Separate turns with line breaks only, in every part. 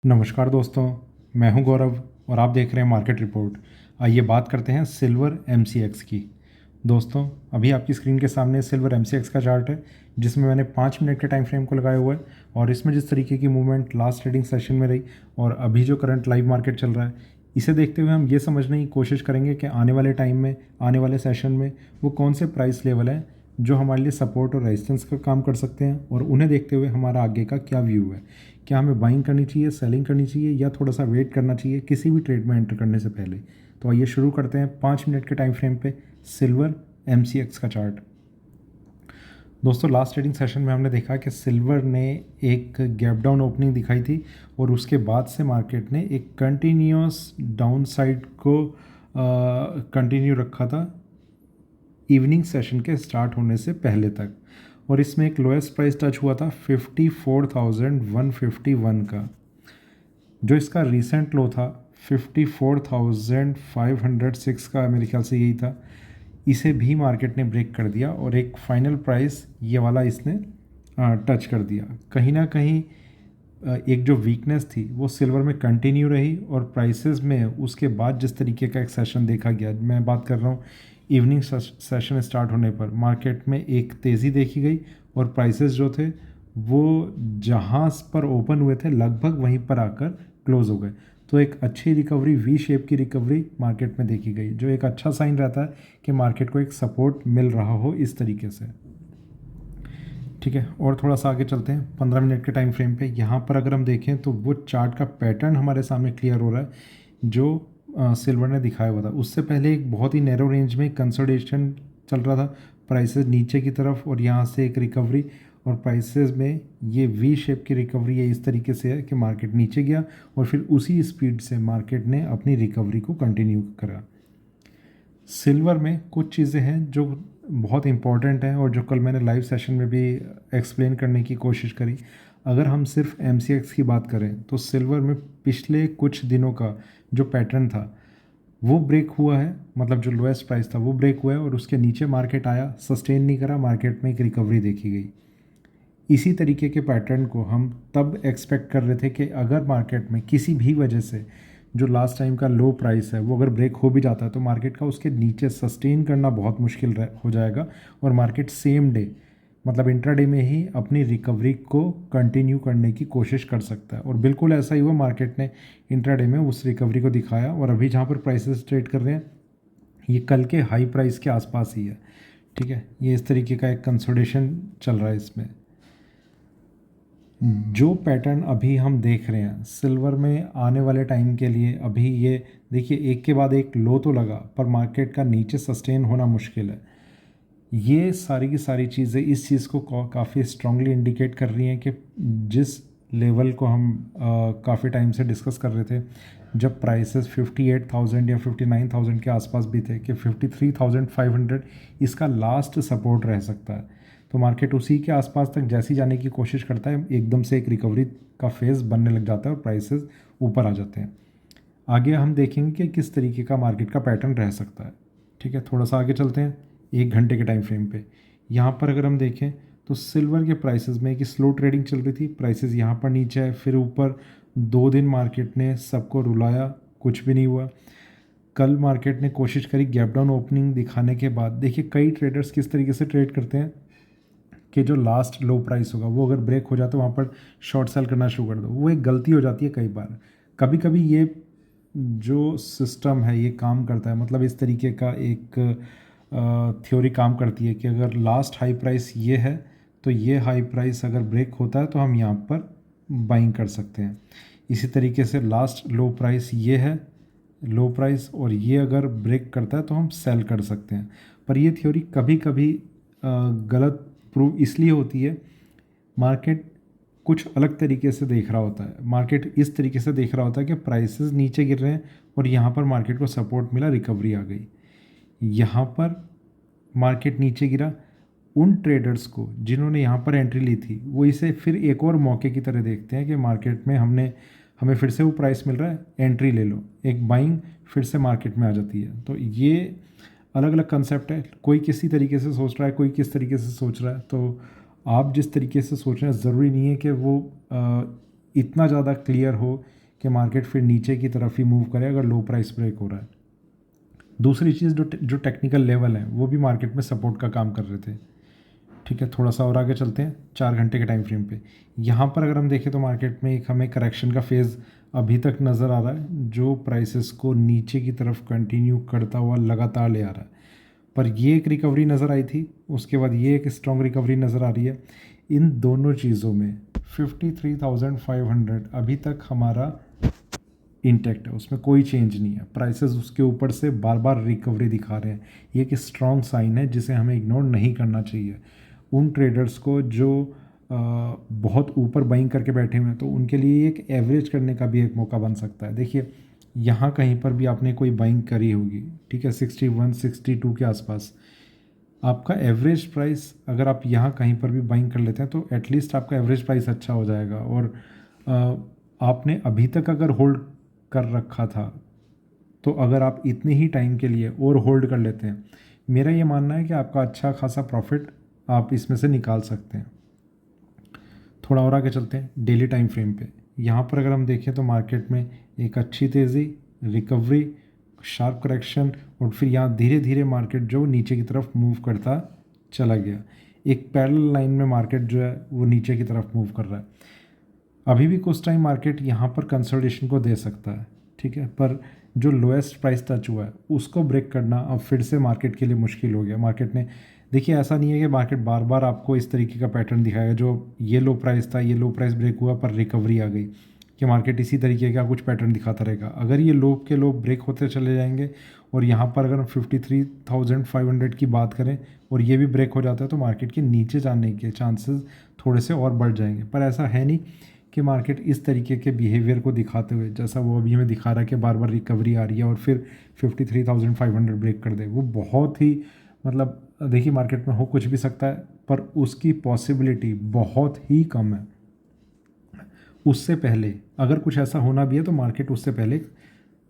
नमस्कार दोस्तों, मैं हूं गौरव और आप देख रहे हैं मार्केट रिपोर्ट। आइए बात करते हैं सिल्वर एमसीएक्स की। दोस्तों, अभी आपकी स्क्रीन के सामने सिल्वर एमसीएक्स का चार्ट है जिसमें मैंने 5 मिनट के टाइम फ्रेम को लगाया हुआ है और इसमें जिस तरीके की मूवमेंट लास्ट ट्रेडिंग सेशन में रही और अभी जो करंट लाइव मार्केट चल रहा है, इसे देखते हुए हम ये समझने की कोशिश करेंगे कि आने वाले टाइम में, आने वाले सेशन में वो कौन से प्राइस लेवल हैं जो हमारे लिए सपोर्ट और रेजिस्टेंस का काम कर सकते हैं, और उन्हें देखते हुए हमारा आगे का क्या व्यू है। क्या हमें बाइंग करनी चाहिए, सेलिंग करनी चाहिए, या थोड़ा सा वेट करना चाहिए किसी भी ट्रेड में एंटर करने से पहले। तो आइए शुरू करते हैं 5 मिनट के टाइम फ्रेम पे सिल्वर एमसीएक्स का चार्ट। दोस्तों, लास्ट ट्रेडिंग सेशन में हमने देखा कि सिल्वर ने एक गैप डाउन ओपनिंग दिखाई थी और उसके बाद से मार्केट ने एक कंटिन्यूस डाउन साइड को कंटिन्यू रखा था इवनिंग सेशन के स्टार्ट होने से पहले तक, और इसमें एक लोएस्ट प्राइस टच हुआ था 54,151 का। जो इसका रीसेंट लो था 54,506 का, मेरे ख्याल से यही था। इसे भी मार्केट ने ब्रेक कर दिया और एक फाइनल प्राइस ये वाला इसने टच कर दिया। कहीं ना कहीं एक जो वीकनेस थी वो सिल्वर में कंटिन्यू रही और प्राइसेस में उसके बाद जिस तरीके का एक सेशन देखा गया, मैं बात कर रहा हूँ इवनिंग सेशन स्टार्ट होने पर, मार्केट में एक तेज़ी देखी गई और प्राइसेस जो थे वो जहाँ पर ओपन हुए थे लगभग वहीं पर आकर क्लोज हो गए। तो एक अच्छी रिकवरी, वी शेप की रिकवरी मार्केट में देखी गई, जो एक अच्छा साइन रहता है कि मार्केट को एक सपोर्ट मिल रहा हो इस तरीके से। ठीक है, और थोड़ा सा आगे चलते हैं 15 मिनट के टाइम फ्रेम पे। यहाँ पर अगर हम देखें तो वो चार्ट का पैटर्न हमारे सामने क्लियर हो रहा है जो सिल्वर ने दिखाया हुआ था। उससे पहले एक बहुत ही नैरो रेंज में कंसोलिडेशन चल रहा था, प्राइसेस नीचे की तरफ, और यहाँ से एक रिकवरी, और प्राइसेस में ये वी शेप की रिकवरी है। इस तरीके से है कि मार्केट नीचे गया और फिर उसी स्पीड से मार्केट ने अपनी रिकवरी को कंटिन्यू करा। सिल्वर में कुछ चीज़ें हैं जो बहुत इंपॉर्टेंट हैं और जो कल मैंने लाइव सेशन में भी एक्सप्लेन करने की कोशिश करी। अगर हम सिर्फ एमसीएक्स की बात करें तो सिल्वर में पिछले कुछ दिनों का जो पैटर्न था वो ब्रेक हुआ है, मतलब जो लोएस्ट प्राइस था वो ब्रेक हुआ है और उसके नीचे मार्केट आया, सस्टेन नहीं करा, मार्केट में एक रिकवरी देखी गई। इसी तरीके के पैटर्न को हम तब एक्सपेक्ट कर रहे थे कि अगर मार्केट में किसी भी वजह से जो लास्ट टाइम का लो प्राइस है वो अगर ब्रेक हो भी जाता है तो मार्केट का उसके नीचे सस्टेन करना बहुत मुश्किल हो जाएगा और मार्केट सेम डे, मतलब इंट्राडे में ही अपनी रिकवरी को कंटिन्यू करने की कोशिश कर सकता है। और बिल्कुल ऐसा ही हुआ, मार्केट ने इंट्राडे में उस रिकवरी को दिखाया और अभी जहाँ पर प्राइसेस ट्रेड कर रहे हैं ये कल के हाई प्राइस के आसपास ही है। ठीक है, ये इस तरीके का एक कंसोलिडेशन चल रहा है इसमें। जो पैटर्न अभी हम देख रहे हैं सिल्वर में आने वाले टाइम के लिए, अभी ये देखिए एक के बाद एक लो तो लगा पर मार्केट का नीचे सस्टेन होना मुश्किल है। ये सारी की सारी चीज़ें इस चीज़ को काफ़ी स्ट्रांगली इंडिकेट कर रही हैं कि जिस लेवल को हम काफ़ी टाइम से डिस्कस कर रहे थे, जब प्राइसेस 58,000 या 59,000 के आसपास भी थे, कि 53,500 इसका लास्ट सपोर्ट रह सकता है। तो मार्केट उसी के आसपास तक जैसी जाने की कोशिश करता है, एकदम से एक रिकवरी का फेज़ बनने लग जाता है और प्राइसेस ऊपर आ जाते हैं। आगे हम देखेंगे कि किस तरीके का मार्केट का पैटर्न रह सकता है। ठीक है, थोड़ा सा आगे चलते हैं 1 घंटे के टाइम फ्रेम पे। यहाँ पर अगर हम देखें तो सिल्वर के प्राइसेस में कि स्लो ट्रेडिंग चल रही थी, प्राइसेस यहाँ पर नीचे है, फिर ऊपर 2 दिन मार्केट ने सबको रुलाया, कुछ भी नहीं हुआ। कल मार्केट ने कोशिश करी गैप डाउन ओपनिंग दिखाने के बाद। देखिए कई ट्रेडर्स किस तरीके से ट्रेड करते हैं कि जो लास्ट लो प्राइस होगा वो अगर ब्रेक हो जाए तो वहाँ पर शॉर्ट सेल करना शुरू कर दो। वो एक गलती हो जाती है कई बार। कभी कभी ये जो सिस्टम है ये काम करता है, मतलब इस तरीके का एक थ्योरी काम करती है कि अगर लास्ट हाई प्राइस ये है तो ये हाई प्राइस अगर ब्रेक होता है तो हम यहाँ पर बाइंग कर सकते हैं। इसी तरीके से लास्ट लो प्राइस ये है, लो प्राइस, और ये अगर ब्रेक करता है तो हम सेल कर सकते हैं। पर ये थ्योरी कभी कभी गलत प्रूव इसलिए होती है, मार्केट कुछ अलग तरीके से देख रहा होता है। मार्केट इस तरीके से देख रहा होता है कि प्राइसेस नीचे गिर रहे हैं और यहाँ पर मार्केट को सपोर्ट मिला, रिकवरी आ गई। यहाँ पर मार्केट नीचे गिरा, उन ट्रेडर्स को जिन्होंने यहाँ पर एंट्री ली थी वो इसे फिर एक और मौके की तरह देखते हैं कि मार्केट में हमें फिर से वो प्राइस मिल रहा है, एंट्री ले लो, एक बाइंग फिर से मार्केट में आ जाती है। तो ये अलग अलग कंसेप्ट है, कोई किसी तरीके से सोच रहा है, कोई किस तरीके से सोच रहा है। तो आप जिस तरीके से सोच रहे हैं ज़रूरी नहीं है कि वो इतना ज़्यादा क्लियर हो कि मार्केट फिर नीचे की तरफ ही मूव करे अगर लो प्राइस ब्रेक हो रहा है। दूसरी चीज़ जो टेक्निकल लेवल है वो भी मार्केट में सपोर्ट का काम कर रहे थे। ठीक है, थोड़ा सा और आगे चलते हैं 4 घंटे के टाइम फ्रेम पे। यहाँ पर अगर हम देखें तो मार्केट में एक हमें करेक्शन का फेज़ अभी तक नज़र आ रहा है जो प्राइसेस को नीचे की तरफ कंटिन्यू करता हुआ लगातार ले आ रहा है। पर ये एक रिकवरी नज़र आई थी, उसके बाद ये एक स्ट्रॉन्ग रिकवरी नज़र आ रही है। इन दोनों चीज़ों में 53,500 अभी तक हमारा इंटैक्ट है, उसमें कोई चेंज नहीं है। प्राइसेस उसके ऊपर से बार बार रिकवरी दिखा रहे हैं। ये एक स्ट्रॉन्ग साइन है जिसे हमें इग्नोर नहीं करना चाहिए। उन ट्रेडर्स को जो बहुत ऊपर बाइंग करके बैठे हुए हैं तो उनके लिए एक एवरेज करने का भी एक मौका बन सकता है। देखिए यहाँ कहीं पर भी आपने कोई बाइंग करी होगी, ठीक है, 61 62 के आसपास आपका एवरेज प्राइस, अगर आप यहाँ कहीं पर भी बाइंग कर लेते हैं तो एटलीस्ट आपका एवरेज प्राइस अच्छा हो जाएगा। और आपने अभी तक अगर होल्ड कर रखा था तो अगर आप इतने ही टाइम के लिए और होल्ड कर लेते हैं, मेरा ये मानना है कि आपका अच्छा खासा प्रॉफिट आप इसमें से निकाल सकते हैं। थोड़ा और आगे चलते हैं डेली टाइम फ्रेम पे। यहाँ पर अगर हम देखें तो मार्केट में एक अच्छी तेज़ी, रिकवरी, शार्प करेक्शन और फिर यहाँ धीरे धीरे मार्केट जो नीचे की तरफ मूव करता चला गया। एक पैरेलल लाइन में मार्केट जो है वो नीचे की तरफ मूव कर रहा है। अभी भी कुछ टाइम मार्केट यहाँ पर कंसोलिडेशन को दे सकता है, ठीक है, पर जो लोएस्ट प्राइस टच हुआ है उसको ब्रेक करना अब फिर से मार्केट के लिए मुश्किल हो गया। मार्केट ने, देखिए ऐसा नहीं है कि मार्केट बार बार आपको इस तरीके का पैटर्न दिखाएगा जो ये लो प्राइस था, ये लो प्राइस ब्रेक हुआ पर रिकवरी आ गई, कि मार्केट इसी तरीके का कुछ पैटर्न दिखाता रहेगा। अगर ये लो के लो ब्रेक होते चले जाएंगे और यहाँ पर अगर हम 53,500 की बात करें और ये भी ब्रेक हो जाता है तो मार्केट के नीचे जाने के चांसेस थोड़े से और बढ़ जाएंगे। पर ऐसा है नहीं कि मार्केट इस तरीके के बिहेवियर को दिखाते हुए, जैसा वो अभी हमें दिखा रहा है कि बार बार रिकवरी आ रही है और फिर 53,500 ब्रेक कर दे, वो बहुत ही मतलब देखिए मार्केट में हो कुछ भी सकता है पर उसकी पॉसिबिलिटी बहुत ही कम है। उससे पहले अगर कुछ ऐसा होना भी है तो मार्केट उससे पहले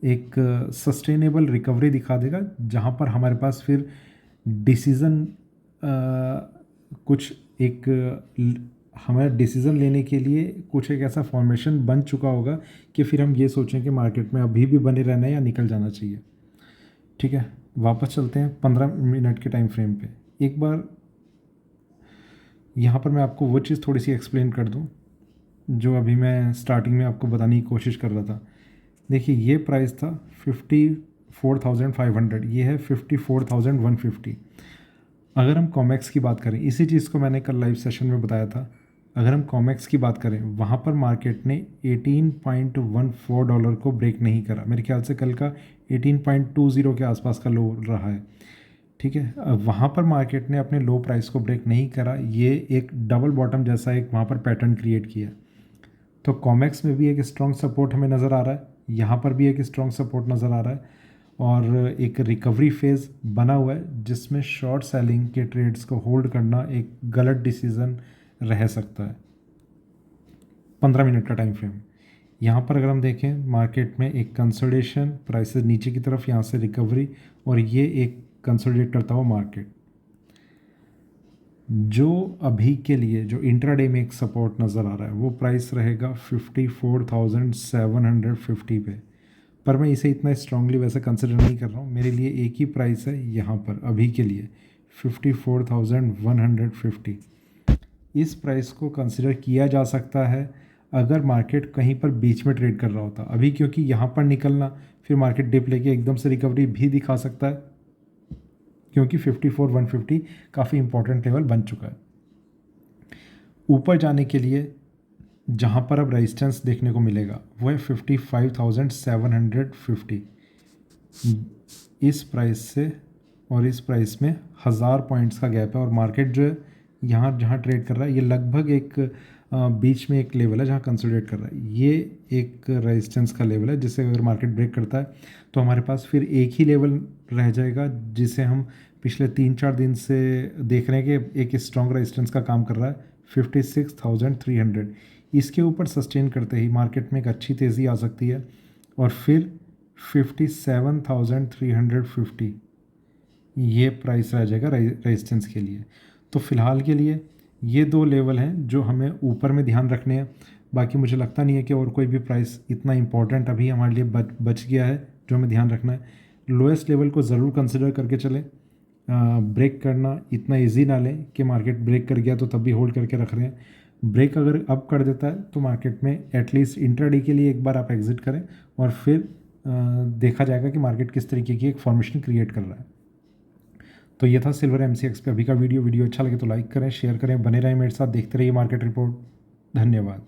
एक सस्टेनेबल रिकवरी दिखा देगा जहाँ पर हमारे पास फिर डिसीज़न कुछ एक हमें डिसीज़न लेने के लिए कुछ एक ऐसा फॉर्मेशन बन चुका होगा कि फिर हम ये सोचें कि मार्केट में अभी भी बने रहना है या निकल जाना चाहिए। ठीक है, वापस चलते हैं 15 मिनट के टाइम फ्रेम पे। एक बार यहाँ पर मैं आपको वो चीज़ थोड़ी सी एक्सप्लेन कर दूँ जो अभी मैं स्टार्टिंग में आपको बताने की कोशिश कर रहा था। देखिए ये प्राइस था 54,500, ये है 54,150। अगर हम कॉमेक्स की बात करें, इसी चीज़ को मैंने कल लाइव सेशन में बताया था, अगर हम कॉमेक्स की बात करें वहाँ पर मार्केट ने $18.14 को ब्रेक नहीं करा। मेरे ख्याल से कल का 18.20 के आसपास का लो रहा है, ठीक है। वहाँ पर मार्केट ने अपने लो प्राइस को ब्रेक नहीं करा, ये एक डबल बॉटम जैसा एक वहाँ पर पैटर्न क्रिएट किया। तो कॉमेक्स में भी एक स्ट्रॉन्ग सपोर्ट हमें नज़र आ रहा है, यहाँ पर भी एक स्ट्रॉन्ग सपोर्ट नज़र आ रहा है और एक रिकवरी फेज़ बना हुआ है जिसमें शॉर्ट सेलिंग के ट्रेड्स को होल्ड करना एक गलत डिसीज़न रह सकता है। 15 मिनट का टाइम फ्रेम, यहाँ पर अगर हम देखें मार्केट में एक कंसोलिडेशन, प्राइसेस नीचे की तरफ, यहाँ से रिकवरी और ये एक कंसोलिडेट करता हुआ मार्केट। जो अभी के लिए जो इंट्राडे में एक सपोर्ट नज़र आ रहा है वो प्राइस रहेगा 54,750 पे, पर मैं इसे इतना स्ट्रांगली वैसे कंसिडर नहीं कर रहा हूँ। मेरे लिए एक ही प्राइस है यहाँ पर अभी के लिए 54,150। इस प्राइस को कंसिडर किया जा सकता है अगर मार्केट कहीं पर बीच में ट्रेड कर रहा होता। अभी क्योंकि यहाँ पर निकलना फिर मार्केट डिप लेके एकदम से रिकवरी भी दिखा सकता है, क्योंकि 54,150 काफ़ी इंपॉर्टेंट लेवल बन चुका है। ऊपर जाने के लिए जहाँ पर अब रेजिस्टेंस देखने को मिलेगा वो है 55,750। इस प्राइस से और इस प्राइस में 1000 पॉइंट्स का गैप है और मार्केट जो है यहाँ जहाँ ट्रेड कर रहा है ये लगभग एक बीच में एक लेवल है जहाँ कंसोलिडेट कर रहा है। ये एक रेजिस्टेंस का लेवल है जिसे अगर मार्केट ब्रेक करता है तो हमारे पास फिर एक ही लेवल रह जाएगा जिसे हम पिछले 3-4 दिन से देख रहे हैं कि एक स्ट्रॉन्ग रेजिस्टेंस का काम कर रहा है 56,300। इसके ऊपर सस्टेन करते ही मार्केट में एक अच्छी तेज़ी आ सकती है और फिर 57,350 ये प्राइस रह जाएगा रेजिस्टेंस के लिए। तो फ़िलहाल के लिए ये दो लेवल हैं जो हमें ऊपर में ध्यान रखने हैं। बाकी मुझे लगता नहीं है कि और कोई भी प्राइस इतना इंपॉर्टेंट अभी हमारे लिए बच गया है जो हमें ध्यान रखना है। लोएस्ट लेवल को ज़रूर कंसिडर करके चलें। ब्रेक करना इतना इजी ना लें कि मार्केट ब्रेक कर गया तो तब भी होल्ड करके रख रहे हैं। ब्रेक अगर अब कर देता है तो मार्केट में एटलीस्ट इंट्राडे के लिए एक बार आप एग्जिट करें और फिर देखा जाएगा कि मार्केट किस तरीके की एक फॉर्मेशन क्रिएट कर रहा है। तो ये था सिल्वर एमसीएक्स पे अभी का वीडियो अच्छा लगे तो लाइक करें, शेयर करें, बने रहें मेरे साथ, देखते रहिए मार्केट रिपोर्ट। धन्यवाद।